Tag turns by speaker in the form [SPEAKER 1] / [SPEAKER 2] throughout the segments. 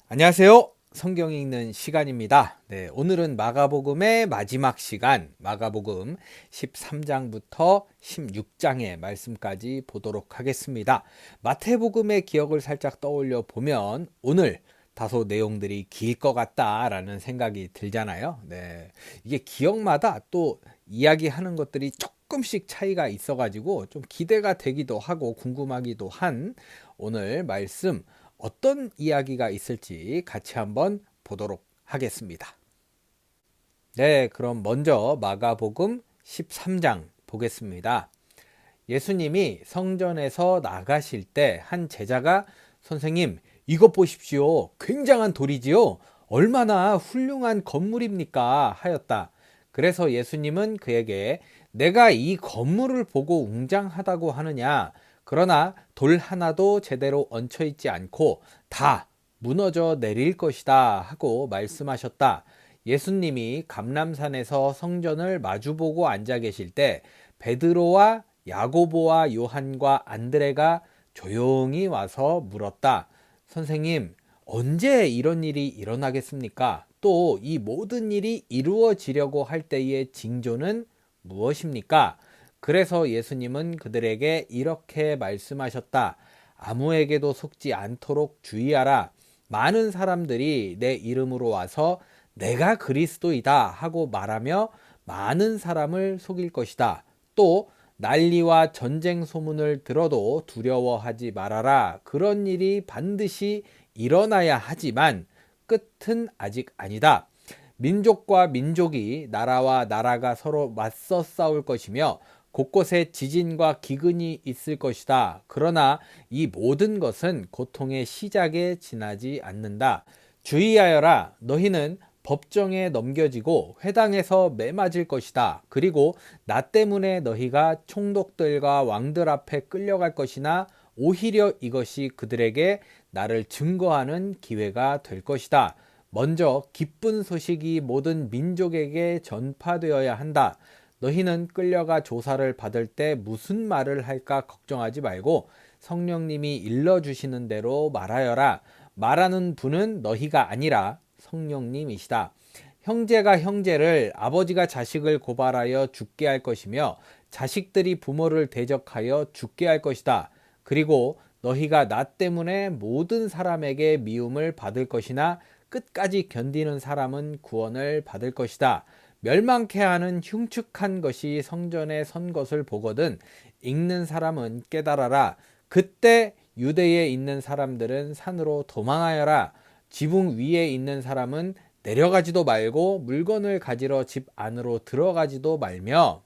[SPEAKER 1] 안녕하세요. 성경 읽는 시간입니다. 네, 오늘은 마가복음의 마지막 시간, 마가복음 13장부터 16장의 말씀까지 보도록 하겠습니다. 마태복음의 기억을 살짝 떠올려 보면 오늘 다소 내용들이 길 것 같다라는 생각이 들잖아요. 네, 이게 기억마다 또 이야기하는 것들이 조금씩 차이가 있어가지고 좀 기대가 되기도 하고 궁금하기도 한 오늘 말씀, 어떤 이야기가 있을지 같이 한번 보도록 하겠습니다. 네, 그럼 먼저 마가복음 13장 보겠습니다. 예수님이 성전에서 나가실 때 한 제자가 선생님, 이것 보십시오. 굉장한 돌이지요. 얼마나 훌륭한 건물입니까? 하였다. 그래서 예수님은 그에게 내가 이 건물을 보고 웅장하다고 하느냐? 그러나 돌 하나도 제대로 얹혀 있지 않고 다 무너져 내릴 것이다 하고 말씀하셨다. 예수님이 감람산에서 성전을 마주보고 앉아 계실 때 베드로와 야고보와 요한과 안드레가 조용히 와서 물었다. 선생님, 언제 이런 일이 일어나겠습니까? 또 이 모든 일이 이루어지려고 할 때의 징조는 무엇입니까? 그래서 예수님은 그들에게 이렇게 말씀하셨다. 아무에게도 속지 않도록 주의하라. 많은 사람들이 내 이름으로 와서 내가 그리스도이다 하고 말하며 많은 사람을 속일 것이다. 또 난리와 전쟁 소문을 들어도 두려워하지 말아라. 그런 일이 반드시 일어나야 하지만 끝은 아직 아니다. 민족과 민족이, 나라와 나라가 서로 맞서 싸울 것이며 곳곳에 지진과 기근이 있을 것이다. 그러나 이 모든 것은 고통의 시작에 지나지 않는다. 주의하여라. 너희는 법정에 넘겨지고 회당에서 매맞을 것이다. 그리고 나 때문에 너희가 총독들과 왕들 앞에 끌려갈 것이나 오히려 이것이 그들에게 나를 증거하는 기회가 될 것이다. 먼저 기쁜 소식이 모든 민족에게 전파되어야 한다. 너희는 끌려가 조사를 받을 때 무슨 말을 할까 걱정하지 말고 성령님이 일러주시는 대로 말하여라. 말하는 분은 너희가 아니라 성령님이시다. 형제가 형제를, 아버지가 자식을 고발하여 죽게 할 것이며 자식들이 부모를 대적하여 죽게 할 것이다. 그리고 너희가 나 때문에 모든 사람에게 미움을 받을 것이나 끝까지 견디는 사람은 구원을 받을 것이다. 멸망케 하는 흉측한 것이 성전에 선 것을 보거든 읽는 사람은 깨달아라. 그때 유대에 있는 사람들은 산으로 도망하여라. 지붕 위에 있는 사람은 내려가지도 말고 물건을 가지러 집 안으로 들어가지도 말며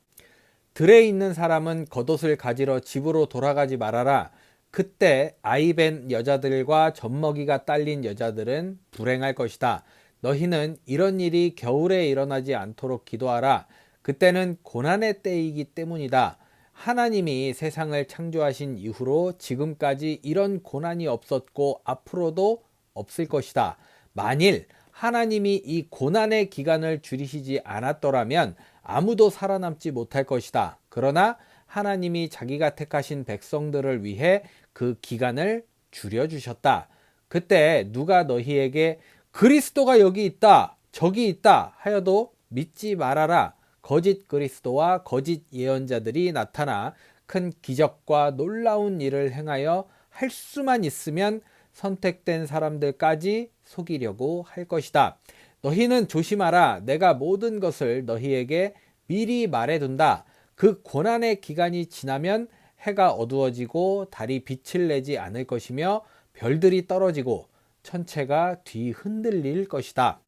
[SPEAKER 1] 들에 있는 사람은 겉옷을 가지러 집으로 돌아가지 말아라. 그때 아이벤 여자들과 젖먹이가 딸린 여자들은 불행할 것이다. 너희는 이런 일이 겨울에 일어나지 않도록 기도하라. 그때는 고난의 때이기 때문이다. 하나님이 세상을 창조하신 이후로 지금까지 이런 고난이 없었고 앞으로도 없을 것이다. 만일 하나님이 이 고난의 기간을 줄이시지 않았더라면 아무도 살아남지 못할 것이다. 그러나 하나님이 자기가 택하신 백성들을 위해 그 기간을 줄여주셨다. 그때 누가 너희에게 그리스도가 여기 있다, 저기 있다 하여도 믿지 말아라. 거짓 그리스도와 거짓 예언자들이 나타나 큰 기적과 놀라운 일을 행하여 할 수만 있으면 선택된 사람들까지 속이려고 할 것이다. 너희는 조심하라. 내가 모든 것을 너희에게 미리 말해둔다. 그 고난의 기간이 지나면 해가 어두워지고 달이 빛을 내지 않을 것이며 별들이 떨어지고 천체가 뒤흔들릴 것이다.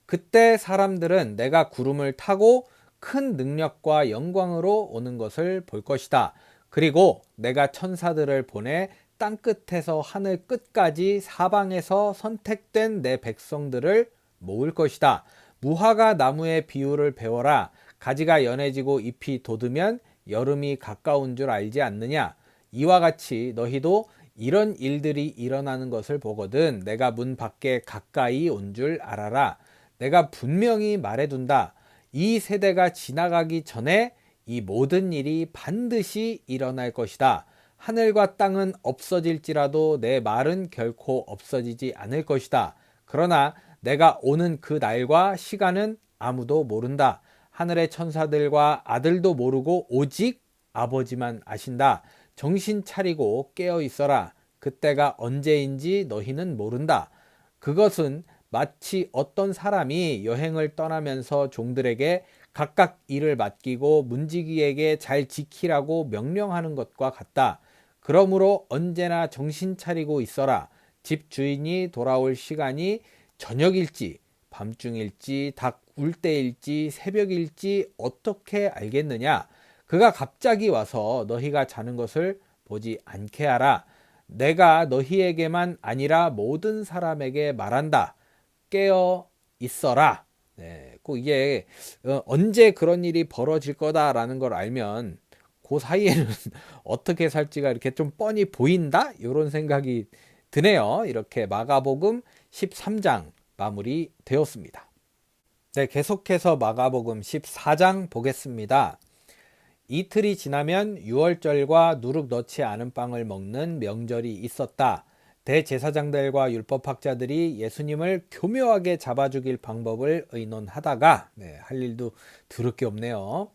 [SPEAKER 1] 그때 사람들은 내가 구름을 타고 큰 능력과 영광으로 오는 것을 볼 것이다. 그리고 내가 천사들을 보내 땅끝에서 하늘 끝까지 사방에서 선택된 내 백성들을 모을 것이다. 무화과 나무의 비유를 배워라. 가지가 연해지고 잎이 돋으면 여름이 가까운 줄 알지 않느냐. 이와 같이 너희도 이런 일들이 일어나는 것을 보거든 내가 문 밖에 가까이 온 줄 알아라. 내가 분명히 말해둔다. 이 세대가 지나가기 전에 이 모든 일이 반드시 일어날 것이다. 하늘과 땅은 없어질지라도 내 말은 결코 없어지지 않을 것이다. 그러나 내가 오는 그 날과 시간은 아무도 모른다. 하늘의 천사들과 아들도 모르고 오직 아버지만 아신다. 정신 차리고 깨어 있어라. 그때가 언제인지 너희는 모른다. 그것은 마치 어떤 사람이 여행을 떠나면서 종들에게 각각 일을 맡기고 문지기에게 잘 지키라고 명령하는 것과 같다. 그러므로 언제나 정신 차리고 있어라. 집 주인이 돌아올 시간이 저녁일지 밤중일지 닭 울 때일지 새벽일지 어떻게 알겠느냐? 그가 갑자기 와서 너희가 자는 것을 보지 않게 하라. 내가 너희에게만 아니라 모든 사람에게 말한다. 깨어 있어라. 네, 꼭 이게 언제 그런 일이 벌어질 거다라는 걸 알면 그 사이에는 어떻게 살지가 이렇게 좀 뻔히 보인다? 이런 생각이 드네요. 이렇게 마가복음 13장 마무리 되었습니다. 네, 계속해서 마가복음 14장 보겠습니다. 이틀이 지나면 유월절과 누룩 넣지 않은 빵을 먹는 명절이 있었다. 대제사장들과 율법학자들이 예수님을 교묘하게 잡아 죽일 방법을 의논하다가 할 일도 더럽게 없네요.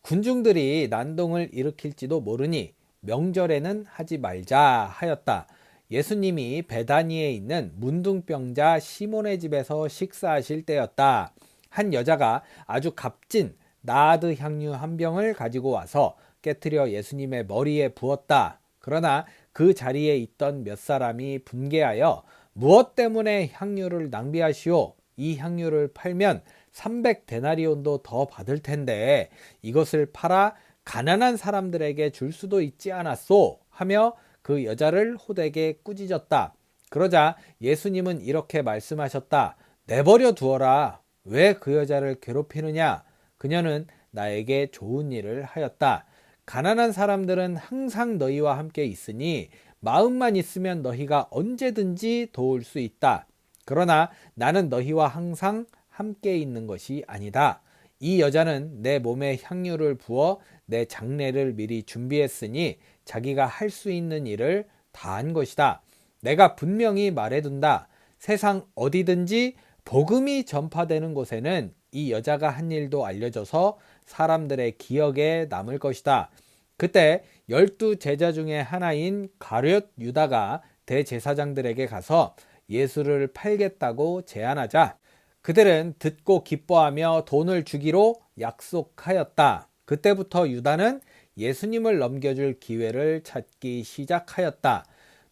[SPEAKER 1] 군중들이 난동을 일으킬지도 모르니 명절에는 하지 말자 하였다. 예수님이 베다니에 있는 문둥병자 시몬의 집에서 식사하실 때였다. 한 여자가 아주 값진 나아드 향유 한 병을 가지고 와서 깨트려 예수님의 머리에 부었다. 그러나 그 자리에 있던 몇 사람이 분개하여 무엇 때문에 향유를 낭비하시오? 이 향유를 팔면 300데나리온도 더 받을 텐데 이것을 팔아 가난한 사람들에게 줄 수도 있지 않았소? 하며 그 여자를 호되게 꾸짖었다. 그러자 예수님은 이렇게 말씀하셨다. 내버려 두어라. 왜 그 여자를 괴롭히느냐? 그녀는 나에게 좋은 일을 하였다. 가난한 사람들은 항상 너희와 함께 있으니 마음만 있으면 너희가 언제든지 도울 수 있다. 그러나 나는 너희와 항상 함께 있는 것이 아니다. 이 여자는 내 몸에 향유를 부어 내 장례를 미리 준비했으니 자기가 할 수 있는 일을 다 한 것이다. 내가 분명히 말해둔다. 세상 어디든지 복음이 전파되는 곳에는 이 여자가 한 일도 알려져서 사람들의 기억에 남을 것이다. 그때 12 제자 중에 하나인 가룟 유다가 대제사장들에게 가서 예수를 팔겠다고 제안하자 그들은 듣고 기뻐하며 돈을 주기로 약속하였다. 그때부터 유다는 예수님을 넘겨줄 기회를 찾기 시작하였다.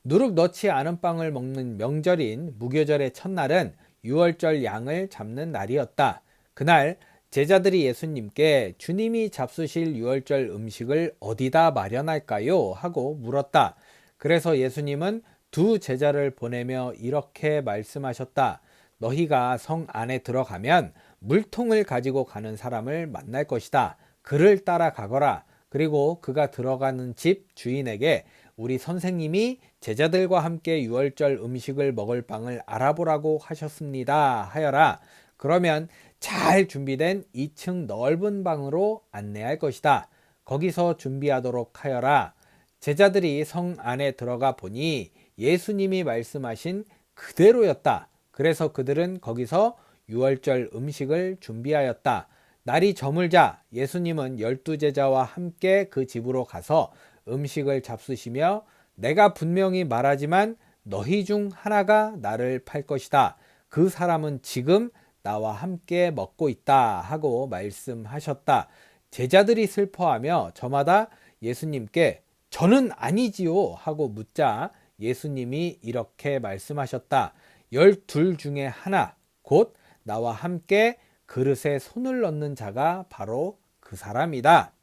[SPEAKER 1] 누룩 넣지 않은 빵을 먹는 명절인 무교절의 첫날은 유월절 양을 잡는 날이었다. 그날 제자들이 예수님께 주님이 잡수실 유월절 음식을 어디다 마련할까요? 하고 물었다. 그래서 예수님은 두 제자를 보내며 이렇게 말씀하셨다. 너희가 성 안에 들어가면 물통을 가지고 가는 사람을 만날 것이다. 그를 따라가거라. 그리고 그가 들어가는 집 주인에게 우리 선생님이 제자들과 함께 유월절 음식을 먹을 방을 알아보라고 하셨습니다. 하여라. 그러면 잘 준비된 2층 넓은 방으로 안내할 것이다. 거기서 준비하도록 하여라. 제자들이 성 안에 들어가 보니 예수님이 말씀하신 그대로였다. 그래서 그들은 거기서 유월절 음식을 준비하였다. 날이 저물자 예수님은 12제자와 함께 그 집으로 가서 음식을 잡수시며 내가 분명히 말하지만 너희 중 하나가 나를 팔 것이다. 그 사람은 지금 나와 함께 먹고 있다 하고 말씀하셨다. 제자들이 슬퍼하며 저마다 예수님께 저는 아니지요 하고 묻자 예수님이 이렇게 말씀하셨다. 12 중에 하나 곧 나와 함께 그릇에 손을 넣는 자가 바로 그 사람이다.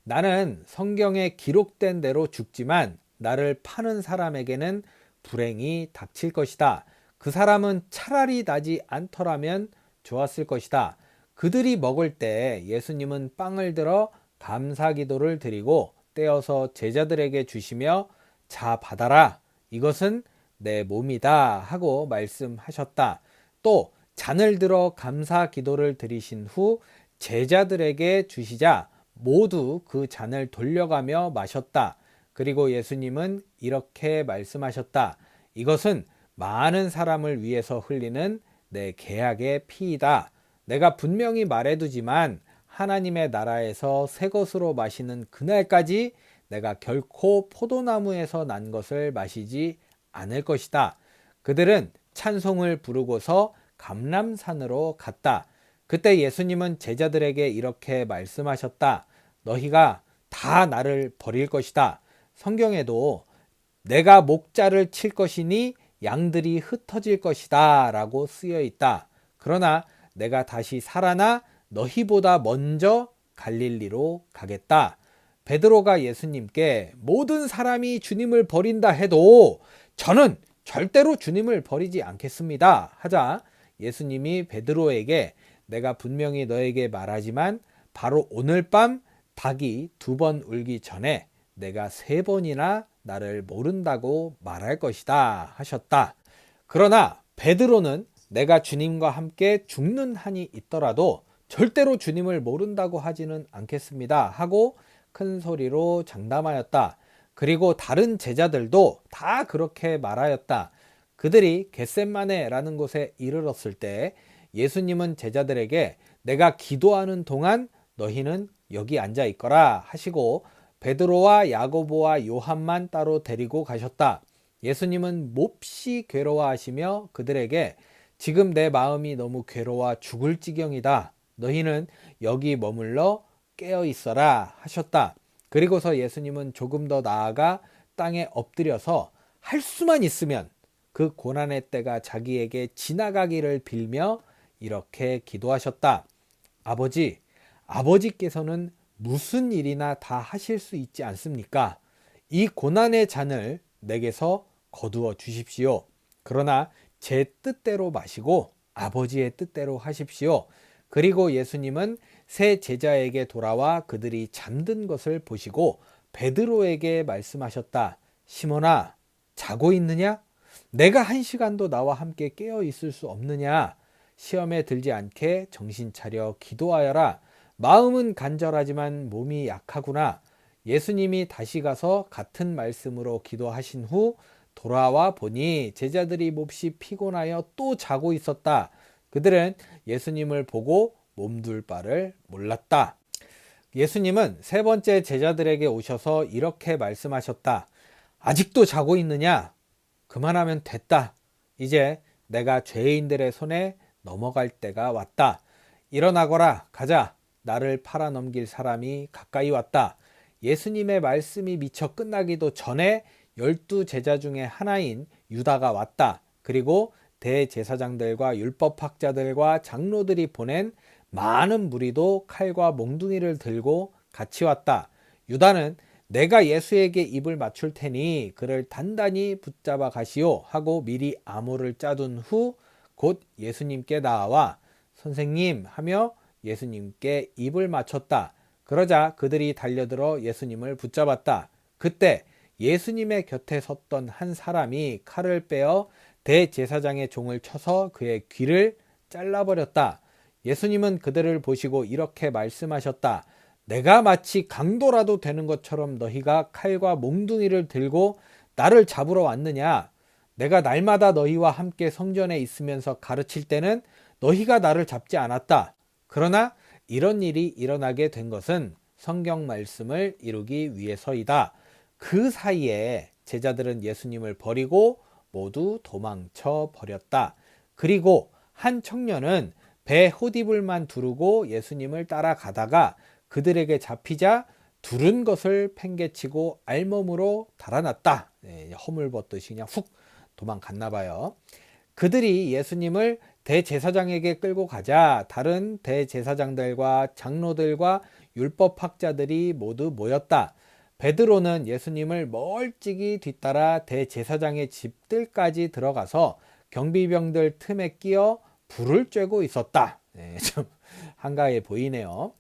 [SPEAKER 1] 나는 성경에 기록된 대로 죽지만 나를 파는 사람에게는 불행이 닥칠 것이다. 그 사람은 차라리 나지 않더라면 좋았을 것이다. 그들이 먹을 때 예수님은 빵을 들어 감사기도를 드리고 떼어서 제자들에게 주시며 자 받아라. 이것은 내 몸이다 하고 말씀하셨다. 또 잔을 들어 감사기도를 드리신 후 제자들에게 주시자 모두 그 잔을 돌려가며 마셨다. 그리고 예수님은 이렇게 말씀하셨다. 이것은 많은 사람을 위해서 흘리는 내 계약의 피이다. 내가 분명히 말해두지만 하나님의 나라에서 새 것으로 마시는 그날까지 내가 결코 포도나무에서 난 것을 마시지 않을 것이다. 그들은 찬송을 부르고서 감람산으로 갔다. 그때 예수님은 제자들에게 이렇게 말씀하셨다. 너희가 다 나를 버릴 것이다. 성경에도 내가 목자를 칠 것이니 양들이 흩어질 것이다 라고 쓰여 있다. 그러나 내가 다시 살아나 너희보다 먼저 갈릴리로 가겠다. 베드로가 예수님께 모든 사람이 주님을 버린다 해도 저는 절대로 주님을 버리지 않겠습니다 하자 예수님이 베드로에게 내가 분명히 너에게 말하지만 바로 오늘 밤 닭이 2번 울기 전에 내가 3번이나 나를 모른다고 말할 것이다 하셨다. 그러나 베드로는 내가 주님과 함께 죽는 한이 있더라도 절대로 주님을 모른다고 하지는 않겠습니다 하고 큰 소리로 장담하였다. 그리고 다른 제자들도 다 그렇게 말하였다. 그들이 겟셋마네라는 곳에 이르렀을 때 예수님은 제자들에게 내가 기도하는 동안 너희는 여기 앉아 있거라 하시고 베드로와 야고보와 요한만 따로 데리고 가셨다. 예수님은 몹시 괴로워하시며 그들에게 지금 내 마음이 너무 괴로워 죽을 지경이다. 너희는 여기 머물러 깨어 있어라 하셨다. 그리고서 예수님은 조금 더 나아가 땅에 엎드려서 할 수만 있으면 그 고난의 때가 자기에게 지나가기를 빌며 이렇게 기도하셨다. 아버지, 아버지께서는 무슨 일이나 다 하실 수 있지 않습니까? 이 고난의 잔을 내게서 거두어 주십시오. 그러나 제 뜻대로 마시고 아버지의 뜻대로 하십시오. 그리고 예수님은 세 제자에게 돌아와 그들이 잠든 것을 보시고 베드로에게 말씀하셨다. 시몬아, 자고 있느냐? 내가 1시간도 나와 함께 깨어 있을 수 없느냐? 시험에 들지 않게 정신 차려 기도하여라. 마음은 간절하지만 몸이 약하구나. 예수님이 다시 가서 같은 말씀으로 기도하신 후 돌아와 보니 제자들이 몹시 피곤하여 또 자고 있었다. 그들은 예수님을 보고 몸둘 바를 몰랐다. 예수님은 3번째 제자들에게 오셔서 이렇게 말씀하셨다. 아직도 자고 있느냐? 그만하면 됐다. 이제 내가 죄인들의 손에 넘어갈 때가 왔다. 일어나거라. 가자. 나를 팔아넘길 사람이 가까이 왔다. 예수님의 말씀이 미처 끝나기도 전에 12제자 중에 하나인 유다가 왔다. 그리고 대제사장들과 율법학자들과 장로들이 보낸 많은 무리도 칼과 몽둥이를 들고 같이 왔다. 유다는 내가 예수에게 입을 맞출 테니 그를 단단히 붙잡아 가시오 하고 미리 암호를 짜둔 후 곧 예수님께 나와 선생님 하며 예수님께 입을 맞췄다. 그러자 그들이 달려들어 예수님을 붙잡았다. 그때 예수님의 곁에 섰던 한 사람이 칼을 빼어 대제사장의 종을 쳐서 그의 귀를 잘라버렸다. 예수님은 그들을 보시고 이렇게 말씀하셨다. 내가 마치 강도라도 되는 것처럼 너희가 칼과 몽둥이를 들고 나를 잡으러 왔느냐? 내가 날마다 너희와 함께 성전에 있으면서 가르칠 때는 너희가 나를 잡지 않았다. 그러나 이런 일이 일어나게 된 것은 성경 말씀을 이루기 위해서이다. 그 사이에 제자들은 예수님을 버리고 모두 도망쳐 버렸다. 그리고 한 청년은 배 호디불만 두르고 예수님을 따라가다가 그들에게 잡히자 두른 것을 팽개치고 알몸으로 달아났다. 허물 벗듯이 그냥 훅 도망갔나 봐요. 그들이 예수님을 대제사장에게 끌고 가자 다른 대제사장들과 장로들과 율법학자들이 모두 모였다. 베드로는 예수님을 멀찍이 뒤따라 대제사장의 집들까지 들어가서 경비병들 틈에 끼어 불을 쬐고 있었다. 좀 한가해 보이네요.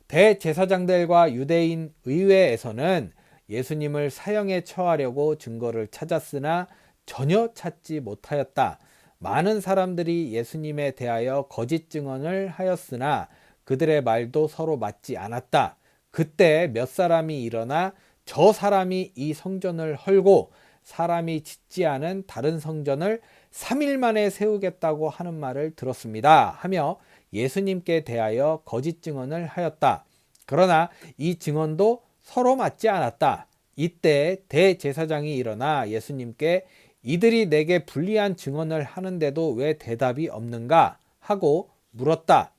[SPEAKER 1] 대제사장들과 유대인 의회에서는 예수님을 사형에 처하려고 증거를 찾았으나 전혀 찾지 못하였다. 많은 사람들이 예수님에 대하여 거짓 증언을 하였으나 그들의 말도 서로 맞지 않았다. 그때 몇 사람이 일어나 저 사람이 이 성전을 헐고 사람이 짓지 않은 다른 성전을 3일 만에 세우겠다고 하는 말을 들었습니다 하며 예수님께 대하여 거짓 증언을 하였다. 그러나 이 증언도 서로 맞지 않았다. 이때 대제사장이 일어나 예수님께 이들이 내게 불리한 증언을 하는데도 왜 대답이 없는가 하고 물었다.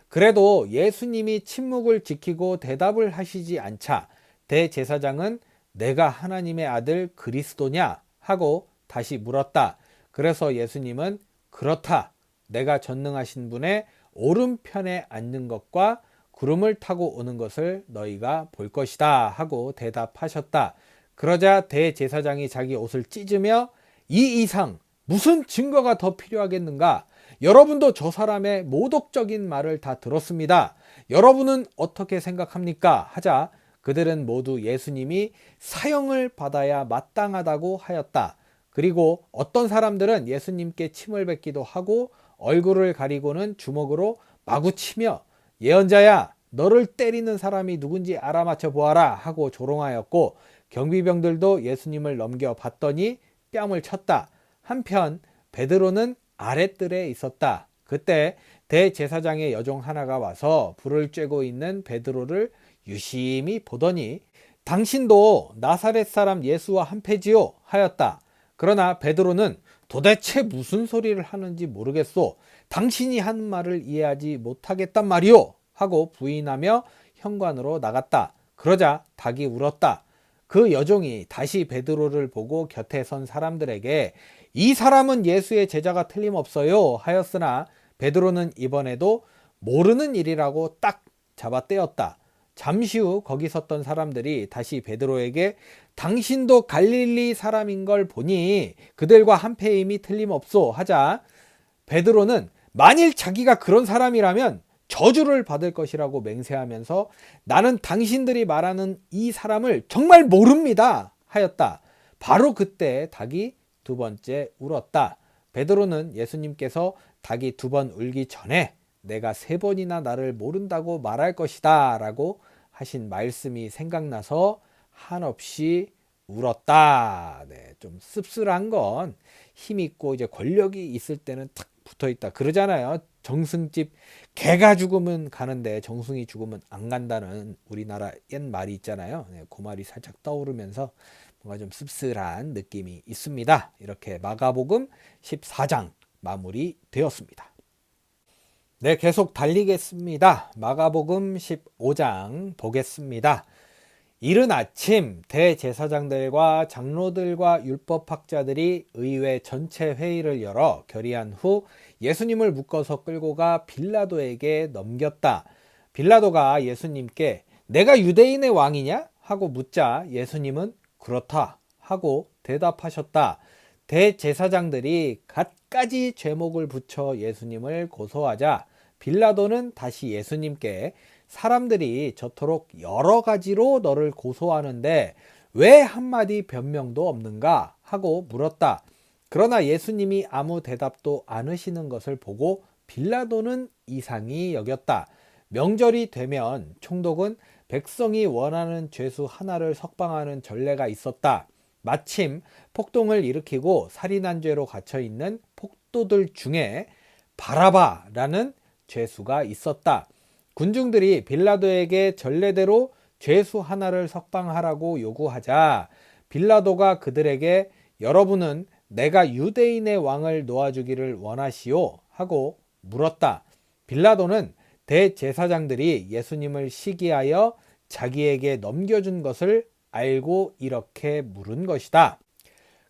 [SPEAKER 1] 그래도 예수님이 침묵을 지키고 대답을 하시지 않자 대제사장은 내가 하나님의 아들 그리스도냐 하고 다시 물었다. 그래서 예수님은 그렇다. 내가 전능하신 분의 오른편에 앉는 것과 구름을 타고 오는 것을 너희가 볼 것이다 하고 대답하셨다. 그러자 대제사장이 자기 옷을 찢으며 이 이상 무슨 증거가 더 필요하겠는가? 여러분도 저 사람의 모독적인 말을 다 들었습니다. 여러분은 어떻게 생각합니까? 하자 그들은 모두 예수님이 사형을 받아야 마땅하다고 하였다. 그리고 어떤 사람들은 예수님께 침을 뱉기도 하고 얼굴을 가리고는 주먹으로 마구 치며 예언자야 너를 때리는 사람이 누군지 알아맞혀 보아라 하고 조롱하였고 경비병들도 예수님을 넘겨봤더니 뺨을 쳤다. 한편 베드로는 아랫뜰에 있었다. 그때 대제사장의 여종 하나가 와서 불을 쬐고 있는 베드로를 유심히 보더니 당신도 나사렛 사람 예수와 한패지요 하였다. 그러나 베드로는 도대체 무슨 소리를 하는지 모르겠소. 당신이 하는 말을 이해하지 못하겠단 말이오 하고 부인하며 현관으로 나갔다. 그러자 닭이 울었다. 그 여종이 다시 베드로를 보고 곁에 선 사람들에게 이 사람은 예수의 제자가 틀림없어요 하였으나 베드로는 이번에도 모르는 일이라고 딱 잡아떼었다. 잠시 후 거기 섰던 사람들이 다시 베드로에게 당신도 갈릴리 사람인 걸 보니 그들과 한패임이 틀림없소 하자 베드로는 만일 자기가 그런 사람이라면 저주를 받을 것이라고 맹세하면서 나는 당신들이 말하는 이 사람을 정말 모릅니다 하였다. 바로 그때 닭이 두 번째 울었다. 베드로는 예수님께서 닭이 두 번 울기 전에 내가 세 번이나 나를 모른다고 말할 것이다 라고 하신 말씀이 생각나서 한없이 울었다. 네, 좀 씁쓸한 건 힘있고 이제 권력이 있을 때는 탁 붙어있다 그러잖아요. 정승집 개가 죽으면 가는데 정승이 죽으면 안 간다는 우리나라 옛 말이 있잖아요. 네, 그 말이 살짝 떠오르면서 뭔가 좀 씁쓸한 느낌이 있습니다. 이렇게 마가복음 14장 마무리 되었습니다. 네, 계속 달리겠습니다. 마가복음 15장 보겠습니다. 이른 아침 대제사장들과 장로들과 율법학자들이 의회 전체 회의를 열어 결의한 후 예수님을 묶어서 끌고 가 빌라도에게 넘겼다. 빌라도가 예수님께 내가 유대인의 왕이냐? 하고 묻자 예수님은 그렇다 하고 대답하셨다. 대제사장들이 갖가지 죄목을 붙여 예수님을 고소하자 빌라도는 다시 예수님께 사람들이 저토록 여러 가지로 너를 고소하는데 왜 한마디 변명도 없는가 하고 물었다. 그러나 예수님이 아무 대답도 않으시는 것을 보고 빌라도는 이상히 여겼다. 명절이 되면 총독은 백성이 원하는 죄수 하나를 석방하는 전례가 있었다. 마침 폭동을 일으키고 살인한 죄로 갇혀있는 폭도들 중에 바라바라는 죄수가 있었다. 군중들이 빌라도에게 전례대로 죄수 하나를 석방하라고 요구하자 빌라도가 그들에게 여러분은 내가 유대인의 왕을 놓아주기를 원하시오 하고 물었다. 빌라도는 대제사장들이 예수님을 시기하여 자기에게 넘겨준 것을 알고 이렇게 물은 것이다.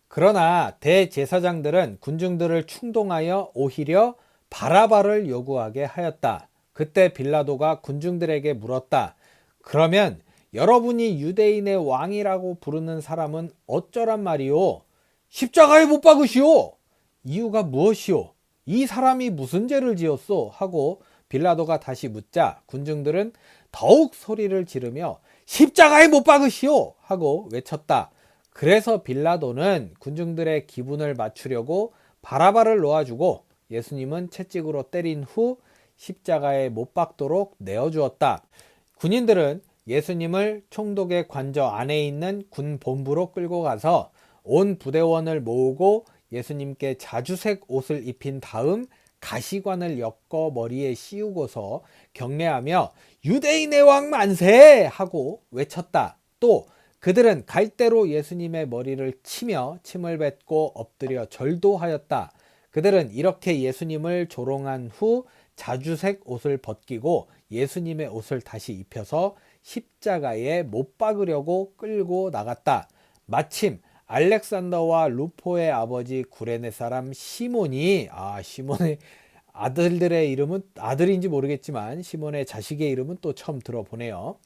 [SPEAKER 1] 그러나 대제사장들은 군중들을 충동하여 오히려 바라바를 요구하게 하였다. 그때 빌라도가 군중들에게 물었다. 그러면 여러분이 유대인의 왕이라고 부르는 사람은 어쩌란 말이오? 십자가에 못 박으시오. 이유가 무엇이오? 이 사람이 무슨 죄를 지었소? 하고 빌라도가 다시 묻자 군중들은 더욱 소리를 지르며 십자가에 못 박으시오 하고 외쳤다. 그래서 빌라도는 군중들의 기분을 맞추려고 바라바를 놓아주고 예수님은 채찍으로 때린 후 십자가에 못 박도록 내어주었다. 군인들은 예수님을 총독의 관저 안에 있는 군 본부로 끌고 가서 온 부대원을 모으고 예수님께 자주색 옷을 입힌 다음 가시관을 엮어 머리에 씌우고서 경례하며 유대인의 왕 만세! 하고 외쳤다. 또 그들은 갈대로 예수님의 머리를 치며 침을 뱉고 엎드려 절도하였다. 그들은 이렇게 예수님을 조롱한 후 자주색 옷을 벗기고 예수님의 옷을 다시 입혀서 십자가에 못 박으려고 끌고 나갔다. 마침 알렉산더와 루포의 아버지 구레네 사람 시몬이 시몬의 아들들의 이름은 아들인지 모르겠지만 시몬의 자식의 이름은 또 처음 들어보네요.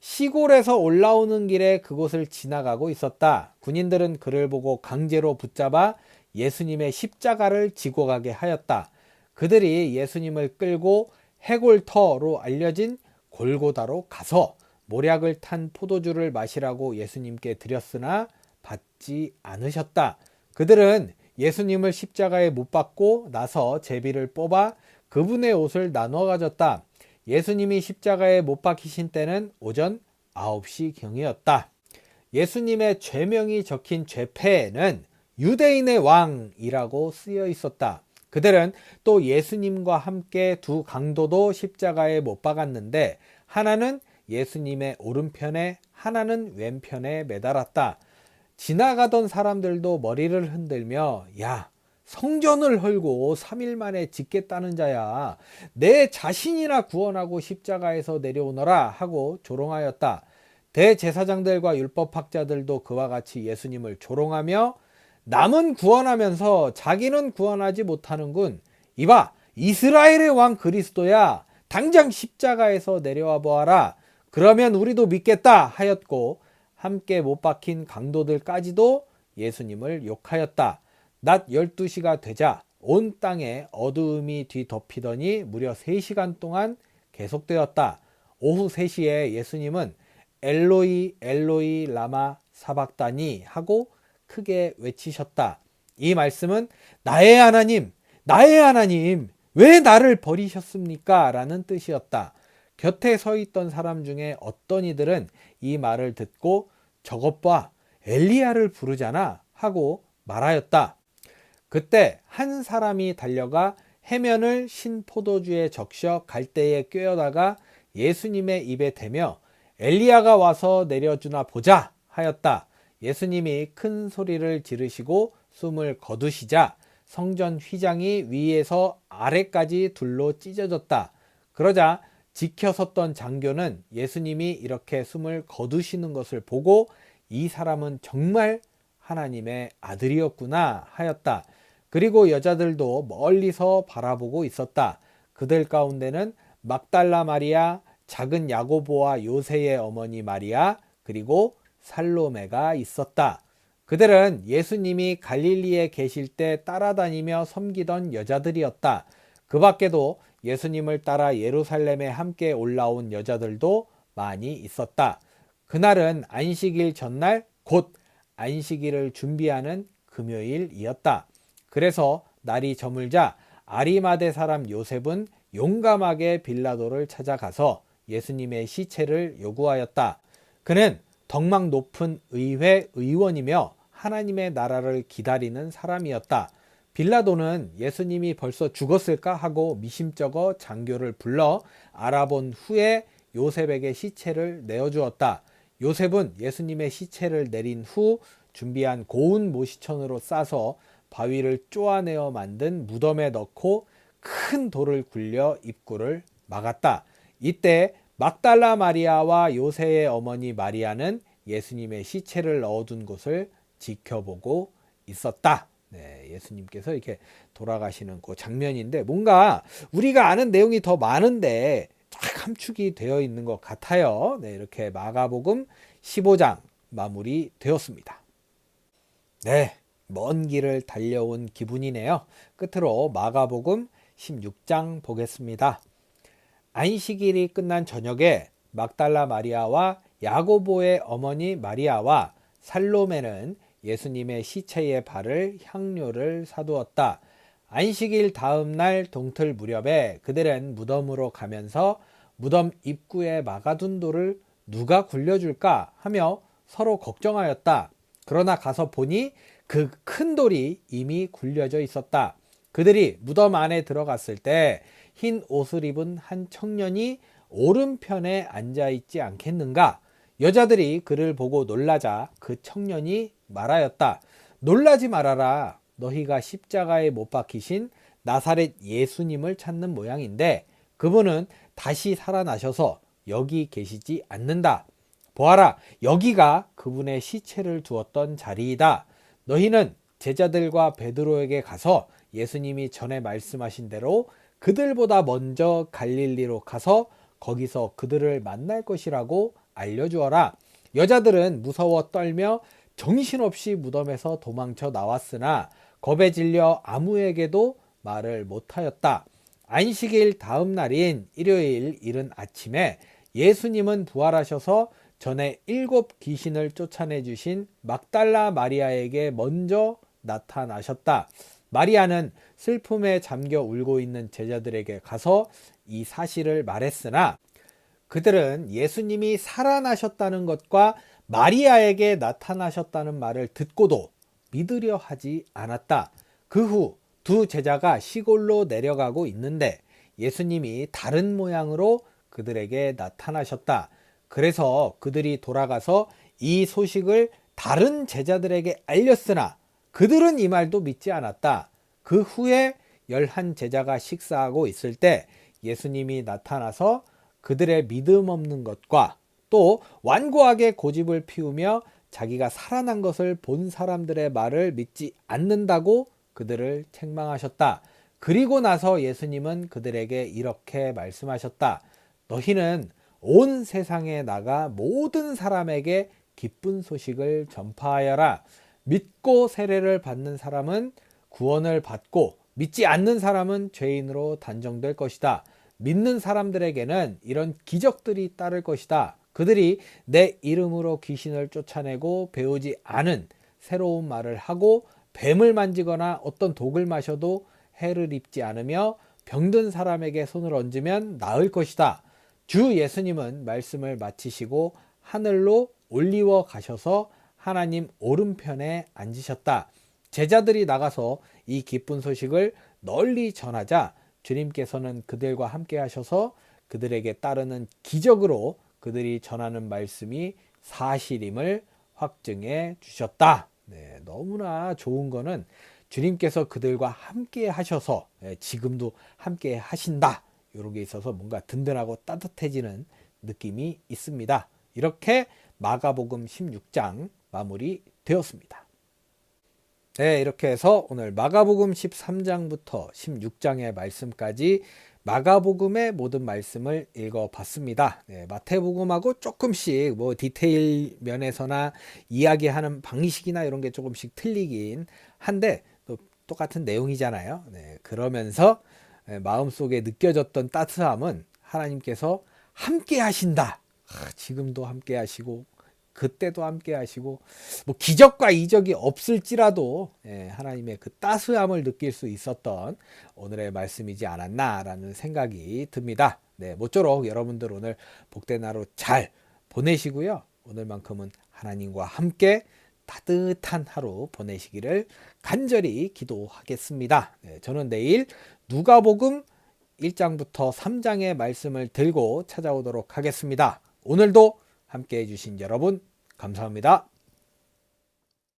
[SPEAKER 1] 시골에서 올라오는 길에 그곳을 지나가고 있었다. 군인들은 그를 보고 강제로 붙잡아 예수님의 십자가를 지고 가게 하였다. 그들이 예수님을 끌고 해골터로 알려진 골고다로 가서 모략을 탄 포도주를 마시라고 예수님께 드렸으나 받지 않으셨다. 그들은 예수님을 십자가에 못 박고 나서 제비를 뽑아 그분의 옷을 나눠 가졌다. 예수님이 십자가에 못 박히신 때는 오전 9시 경이었다. 예수님의 죄명이 적힌 죄패에는 유대인의 왕이라고 쓰여 있었다. 그들은 또 예수님과 함께 두 강도도 십자가에 못 박았는데 하나는 예수님의 오른편에 하나는 왼편에 매달았다. 지나가던 사람들도 머리를 흔들며 야, 성전을 헐고 3일 만에 짓겠다는 자야. 내 자신이나 구원하고 십자가에서 내려오너라 하고 조롱하였다. 대제사장들과 율법학자들도 그와 같이 예수님을 조롱하며 남은 구원하면서 자기는 구원하지 못하는군. 이봐, 이스라엘의 왕 그리스도야. 당장 십자가에서 내려와 보아라. 그러면 우리도 믿겠다 하였고 함께 못 박힌 강도들까지도 예수님을 욕하였다. 낮 12시가 되자 온 땅에 어두움이 뒤덮이더니 무려 3시간 동안 계속되었다. 오후 3시에 예수님은 엘로이 엘로이 라마 사박다니 하고 크게 외치셨다. 이 말씀은 나의 하나님, 나의 하나님, 왜 나를 버리셨습니까? 라는 뜻이었다. 곁에 서 있던 사람 중에 어떤 이들은 이 말을 듣고 저것 봐, 엘리야를 부르잖아 하고 말하였다. 그때 한 사람이 달려가 해면을 신 포도주에 적셔 갈대에 꿰어다가 예수님의 입에 대며 엘리야가 와서 내려주나 보자 하였다. 예수님이 큰 소리를 지르시고 숨을 거두시자 성전 휘장이 위에서 아래까지 둘로 찢어졌다. 그러자 지켜 섰던 장교는 예수님이 이렇게 숨을 거두시는 것을 보고 이 사람은 정말 하나님의 아들이었구나 하였다. 그리고 여자들도 멀리서 바라보고 있었다. 그들 가운데는 막달라 마리아, 작은 야고보와 요새의 어머니 마리아, 그리고 살로메가 있었다. 그들은 예수님이 갈릴리에 계실 때 따라다니며 섬기던 여자들이었다. 그 밖에도 예수님을 따라 예루살렘에 함께 올라온 여자들도 많이 있었다. 그날은 안식일 전날 곧 안식일을 준비하는 금요일이었다. 그래서 날이 저물자 아리마대 사람 요셉은 용감하게 빌라도를 찾아가서 예수님의 시체를 요구하였다. 그는 덕망 높은 의회 의원이며 하나님의 나라를 기다리는 사람이었다. 빌라도는 예수님이 벌써 죽었을까 하고 미심쩍어 장교를 불러 알아본 후에 요셉에게 시체를 내어주었다. 요셉은 예수님의 시체를 내린 후 준비한 고운 모시천으로 싸서 바위를 쪼아내어 만든 무덤에 넣고 큰 돌을 굴려 입구를 막았다. 이때 막달라 마리아와 요새의 어머니 마리아는 예수님의 시체를 넣어둔 곳을 지켜보고 있었다. 네, 예수님께서 이렇게 돌아가시는 그 장면인데 뭔가 우리가 아는 내용이 더 많은데 쫙 함축이 되어 있는 것 같아요. 네, 이렇게 마가복음 15장 마무리되었습니다. 네, 먼 길을 달려온 기분이네요. 끝으로 마가복음 16장 보겠습니다. 안식일이 끝난 저녁에 막달라 마리아와 야고보의 어머니 마리아와 살로메는 예수님의 시체에 바를 향료를 사두었다. 안식일 다음 날 동틀 무렵에 그들은 무덤으로 가면서 무덤 입구에 막아둔 돌을 누가 굴려줄까 하며 서로 걱정하였다. 그러나 가서 보니 그 큰 돌이 이미 굴려져 있었다. 그들이 무덤 안에 들어갔을 때 흰 옷을 입은 한 청년이 오른편에 앉아 있지 않겠는가? 여자들이 그를 보고 놀라자 그 청년이 말하였다. 놀라지 말아라. 너희가 십자가에 못 박히신 나사렛 예수님을 찾는 모양인데 그분은 다시 살아나셔서 여기 계시지 않는다. 보아라, 여기가 그분의 시체를 두었던 자리이다. 너희는 제자들과 베드로에게 가서 예수님이 전에 말씀하신 대로 그들보다 먼저 갈릴리로 가서 거기서 그들을 만날 것이라고 알려주어라. 여자들은 무서워 떨며 정신없이 무덤에서 도망쳐 나왔으나 겁에 질려 아무에게도 말을 못하였다. 안식일 다음 날인 일요일 이른 아침에 예수님은 부활하셔서 전에 7 귀신을 쫓아내 주신 막달라 마리아에게 먼저 나타나셨다. 마리아는 슬픔에 잠겨 울고 있는 제자들에게 가서 이 사실을 말했으나 그들은 예수님이 살아나셨다는 것과 마리아에게 나타나셨다는 말을 듣고도 믿으려 하지 않았다. 그 후 두 제자가 시골로 내려가고 있는데 예수님이 다른 모양으로 그들에게 나타나셨다. 그래서 그들이 돌아가서 이 소식을 다른 제자들에게 알렸으나 그들은 이 말도 믿지 않았다. 그 후에 11 제자가 식사하고 있을 때 예수님이 나타나서 그들의 믿음 없는 것과 또 완고하게 고집을 피우며 자기가 살아난 것을 본 사람들의 말을 믿지 않는다고 그들을 책망하셨다. 그리고 나서 예수님은 그들에게 이렇게 말씀하셨다. 너희는 온 세상에 나가 모든 사람에게 기쁜 소식을 전파하여라. 믿고 세례를 받는 사람은 구원을 받고 믿지 않는 사람은 죄인으로 단정될 것이다. 믿는 사람들에게는 이런 기적들이 따를 것이다. 그들이 내 이름으로 귀신을 쫓아내고 배우지 않은 새로운 말을 하고 뱀을 만지거나 어떤 독을 마셔도 해를 입지 않으며 병든 사람에게 손을 얹으면 나을 것이다. 주 예수님은 말씀을 마치시고 하늘로 올리워 가셔서 하나님 오른편에 앉으셨다. 제자들이 나가서 이 기쁜 소식을 널리 전하자 주님께서는 그들과 함께 하셔서 그들에게 따르는 기적으로 그들이 전하는 말씀이 사실임을 확증해 주셨다. 네, 너무나 좋은 거는 주님께서 그들과 함께 하셔서 지금도 함께 하신다. 이런 게 있어서 뭔가 든든하고 따뜻해지는 느낌이 있습니다. 이렇게 마가복음 16장 마무리 되었습니다. 네, 이렇게 해서 오늘 마가복음 13장부터 16장의 말씀까지 마가복음의 모든 말씀을 읽어봤습니다. 네, 마태복음하고 조금씩 뭐 디테일 면에서나 이야기하는 방식이나 이런 게 조금씩 틀리긴 한데 또 똑같은 내용이잖아요. 네, 그러면서 마음속에 느껴졌던 따뜻함은 하나님께서 함께 하신다. 지금도 함께 하시고 그때도 함께 하시고 뭐 기적과 이적이 없을지라도 하나님의 그 따스함을 느낄 수 있었던 오늘의 말씀이지 않았나라는 생각이 듭니다. 네, 모쪼록 여러분들 오늘 복된 하루 잘 보내시고요. 오늘만큼은 하나님과 함께 따뜻한 하루 보내시기를 간절히 기도하겠습니다. 네, 저는 내일 누가복음 1장부터 3장의 말씀을 들고 찾아오도록 하겠습니다. 오늘도 함께 해주신 여러분 감사합니다.